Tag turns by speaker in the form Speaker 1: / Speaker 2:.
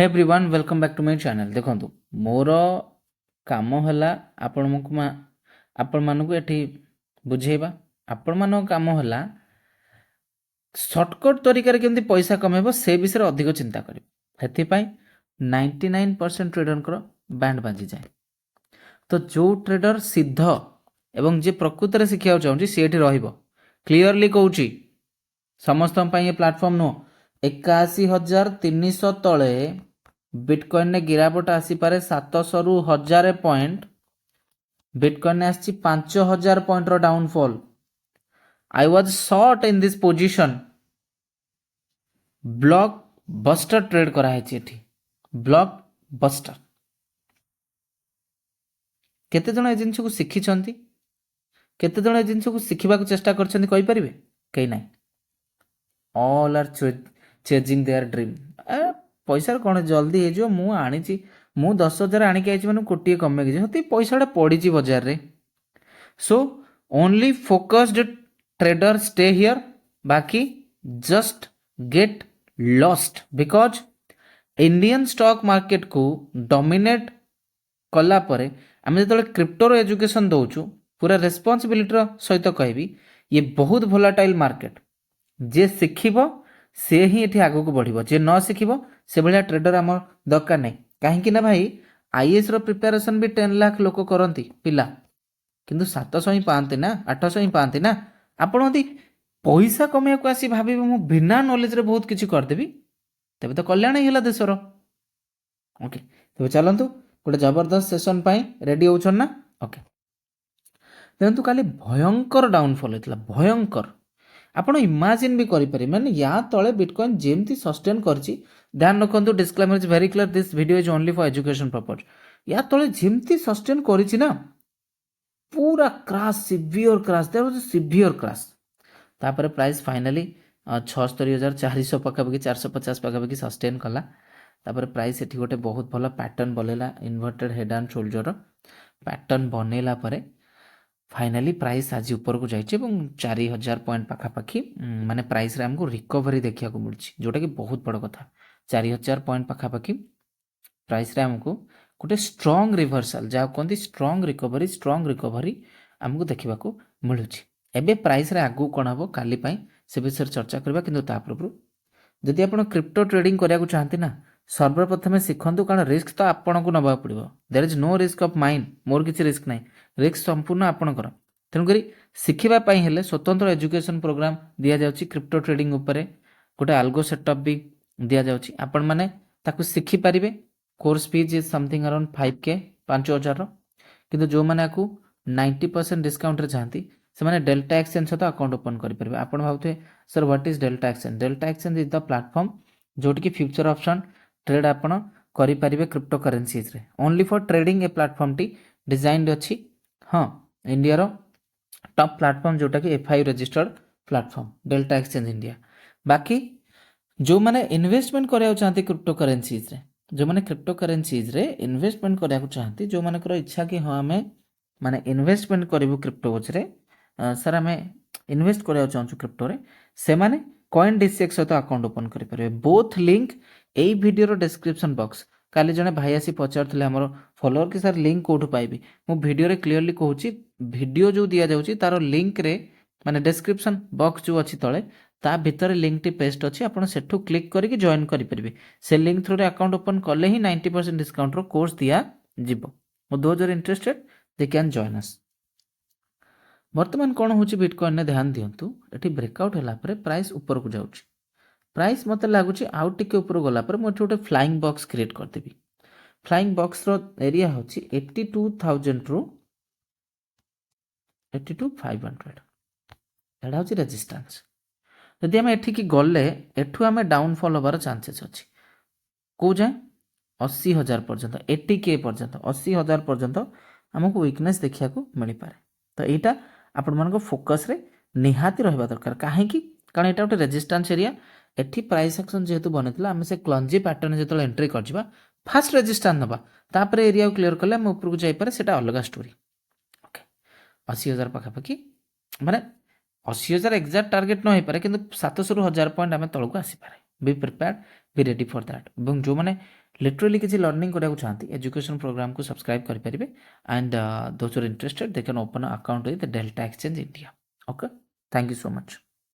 Speaker 1: Hey everyone welcome back to my channel. देखो मोर काम है आपण मानक एठी बुझेबा। आपण मान काम है सर्टकट तरीका केमती पैसा कमेब से विषय अधिक चिंता कर 99% ट्रेडर बैंड बाजी जाए। तो जो ट्रेडर सिद्ध एवं जे प्रकृत में शिखा चाहिए सी क्लीयरली कहूँ समस्त ये प्लाटफर्म नुह 81,300 तले बिटकॉइन ने गिरावट आसीपारे 700 रु 1000 पॉइंट। बिटकॉइन ने आसी 5000 पॉइंट रो downfall. I was short in this position. Block buster trade कराई एठी ब्लॉक बस्टर। केते जण ए जिंस को शिखी छंती, केते जण ए जिंस को शिखिबा को चेष्टा करछंती कहि परिबे? कहीं नहीं। All are chasing their dream. पैसा कौन जल्दी हो मु आनी मु 10,000 आणिक आई मैंने कोटी कमेगी होती पैसा पड़ी बजार रे। So only focused trader stay here. बाकी just get lost because Indian stock market को डोमिनेट कला परे आम जो क्रिप्टोर एजुकेशन दौचु पूरा रेस्पॉन्सिबिलिटी सहित कहबी ये बहुत वोलाटाइल मार्केट। जे शिखिब से ही ये आग को बढ़, जे न शिखिब से भाया ट्रेडर आम दरकार नहीं। कहीं भाई आईएएस रो प्रिपेरेसन भी 10 लाख लोक करती पिला किंतु 700 ही पाते ना 800 ही पाते ना। आपण यदि पैसा कमाया को आसी भाभी मु बिना नॉलेज रे बहुत किसी करदेवी तेज तो कल्याण ही है देशर। ओके तेज चलतु गोटे जबरदस्त सेसन रेडी होचन ना। ओके देखो काली भयंकर डाउनफॉल होता भयंकर। आपण इमेजिन भी करें मैंने या तले बिटकॉइन जेमती सस्टेन करछि। ध्यान रखु disclaimer is very clear this video is only for education purpose. या तले जेमती सस्टेन करछि ना पूरा crash severe crash there was severe crash. तापर प्राइस फाइनली 76,400 पाखापाखि 450 पाखापाखि सस्टेन कला। तापर प्राइस एठी गोटे बहुत भल पैटर्न बनेला inverted head and shoulder pattern बनेला परे फाइनाली प्राइस आज ऊपर को जाइए 4,000 पॉइंट पाखापाखि माने प्राइस रे हमको रिकवरी देखा मिली जोटा कि बहुत बड़ कथा। 4,000 पॉइंट पाखापाखि प्राइस रे हमको गोटे स्ट्रॉन्ग रिवर्सल जहाँ कहते स्ट्रॉन्ग रिकवरी हमको देखा मिलूँ। एबे प्राइस रे आगू कौन हम काली से विषय चर्चा करबा किंतु ता पूर्व जदि आप क्रिप्टो ट्रेडिंग करने चाहते ना सर्वप्रथम शिखु कारण रिस्क तो आपन को नवा पड़ो। There is no risk of mine more किसी रिस्क ना रिस्क संपूर्ण आपणकर। तेणुक शिखापी हेले स्वतंत्र एजुकेशन प्रोग्राम दि जाऊँगी क्रिप्टो ट्रेडिंग उपरे गोटे आल्गो सेटअप भी दि जाऊँगी आपण मैंने शिखिपारे। Course fees is something around 5K 5,000 किंतु जो मैंने 90% डिस्काउंट चाहती से डेल्टा एक्सचेंज सहित अकाउंट ओपन करेंगे। आप भावुए sir what is Delta Exchange? Delta Exchange is the platform जोटि फ्यूचर ऑप्शन ट्रेड आपड़ करेंगे क्रिप्टो करेन्सीज रे ओनली फॉर ट्रेडिंग। ए प्लेटफॉर्म टी डिजाइंड अच्छी हाँ इंडिया रो टॉप प्लेटफॉर्म जोटा कि FI registered platform Delta Exchange India. बाकी जो मैंने इन्वेस्टमेंट कराया चाहते क्रिप्टो करेन्सीज रे जो मैंने क्रिप्टो करेन्सीज रे इन्वेस्टमेंट कराया चाहती जो मानकर इच्छा कि हाँ आम माने इन्वेस्टमेंट करूँ क्रिप्टो रे सर आम इन्वेस्ट कराया चाहूँ क्रिप्टो रे से माने कॉइन डिसेक्स सहित अकाउंट ओपन करेंगे। बोथ लिंक यही वीडियो डिस्क्रिप्शन बॉक्स काली जने भाई आसी पचार आमर फॉलोअर कि सर लिंक कौटू पाइबी मु वीडियो रे क्लीयरली कहूँ वीडियो जो दि जाऊँगी तार लिंक रे माने डिस्क्रिप्शन बॉक्स जो अच्छी तले ता भितर लिंक टी पेस्ट अच्छी आपड़ सेठू क्लिक करके जॉइन करेंगे। से लिंक थ्रू रे अकाउंट ओपन कले ही 90% डिस्काउंट रो कोर्स दिया जीवो। Those are interested they can join us. वर्तमान कौन हो बिटकॉइन ने ध्यान दिंतु ये ब्रेकआउट है प्राइस ऊपर को जाऊँ प्राइस मत लगुच आउ टे ऊपर गलापर मुझे गोटे फ्लाइंग बॉक्स क्रिएट करदेवी। फ्लाइंग बॉक्स रो एरिया हूँ 82,000 रु 82,500 एटा हूँ रेजिस्टेंस। यदि आम एठिकी गले एठू आम डाउनफॉल होबार चांसेस अच्छी कौ जाए 80,000 पर्यंत 80K पर्यंत 80,000 पर्यंत आमको वीकनेस देखा मिल पाए। तो यहाँ आपण मान फोकस रे निहाती रहा दरकार कहीं कारण यहाँ गोटे रेजिस्टेंस एरिया एठी प्राइस एक्शन जेहेतु बनता आम से क्लंजी पैटर्न जो एंट्री कर फास्ट रेजिस्टेंस नवा तापर एरिया क्लीयर कले आम उपरको जापे से अलग स्टोरी। ओके 80,000 पाखापाखि माने 80,000 एक्जाक्ट टार्गेट न हो पारे कि 700 रु 1000 पॉइंट आम तलक आसीपारे। Be prepared be ready for that. जो मैंने लिटराली किसी लर्निंग कराया चाहती एजुकेशन प्रोग्राम को सब्सक्राइब करेंगे and those are interested they can open account with Delta Exchange India. Okay, thank you so much.